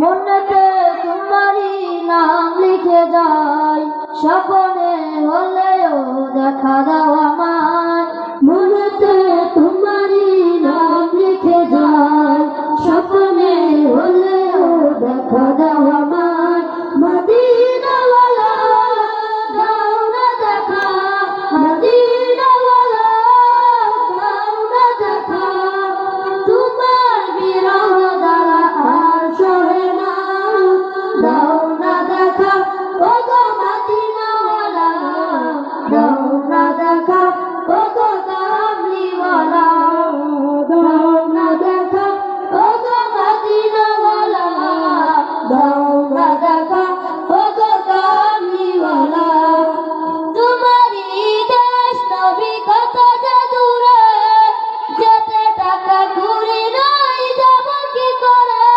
মনেতে তোমারই নাম লিখে যায়, স্বপ্নে হলেও দেখা দাও আমায়। মনেতে তোমারই নাম লিখে যায়, স্বপ্নে হলেও দেখা দাও আমায়। মদিনাওয়ালা দাও না দেখা, মদিনাওয়ালা দাও না দেখা, তোমার বিরহ দ্বারা আর সহে না। দাও না দেখা ও গো মদিনাওয়ালা, দাও না দেখা ও গো কামলিওয়ালা, দাও না দেখা ও গো মদিনাওয়ালা, দাও না দেখা ও গো কামলিওয়ালা। তোমারই দেশ নবী কত যে দূরে, যেতে টাকা কুড়ি নাই যাব কি করে।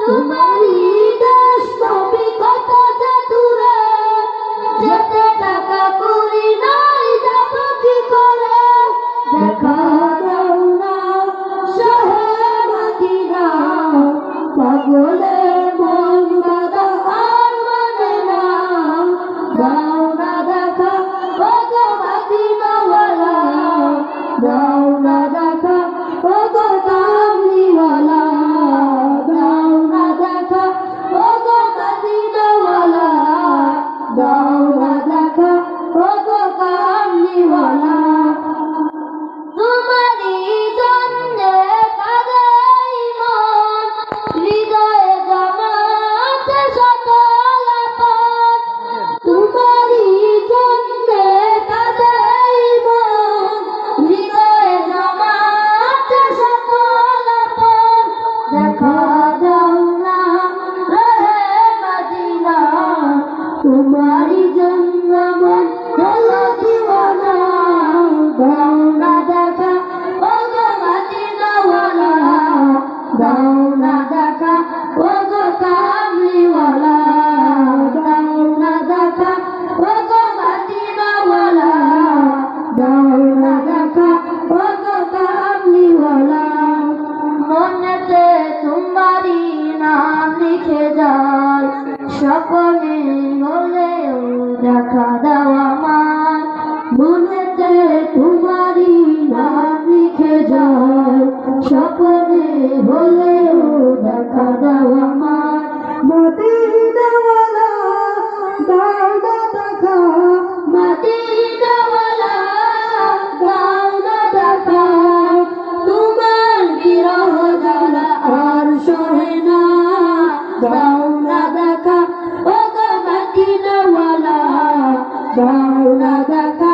তোমারই দেশ নবী কত যে দূরে, যেতে টাকা কুড়ি নাই যাব কি করে। দেখা দাও না শাহে মদিনা, পাগলে মন বাঁধা আর মানে না। দাও না দেখা ও গো মদিনাওয়ালা, দাও না দেখা ও গো কামলিওয়ালা, দাও না দেখা ও গো মদিনাওয়ালা, দাও না দেখা ও গো কামলিওয়ালা। তোমারই জন্যে কাঁদে মন, হৃদয়ে জমাতে সকল আপন। তোমারই জন্যে কাঁদে মন, হৃদয়ে জমাতে সকল আপন। দেখা দাও না রহে মদিনা, তোমারই জন্য মন হলো দিওয়ানা। দাও না দেখা ও গো মদিনাওয়ালা, দাও না দেখা ও গো কামলিওয়ালা, দাও না দেখা ও গো মদিনাওয়ালা, দাও না দেখা ও গো কামলিওয়ালা। মনেতে তোমারই নাম লিখে যায়, স্বপ্নে হলেও দেখা দাও আমায়। মনেতে তোমারই নাম লিখে যায়, স্বপ্নে হলেও দেখা দাও আমায়। মদিনাওয়ালা দাও না দেখা, মদিনাওয়ালা দাও না দেখা, তোমার বিরহ জ্বালা আর সহে না। দাও না দেখা ও গো মদিনাওয়ালা, দাও না দেখা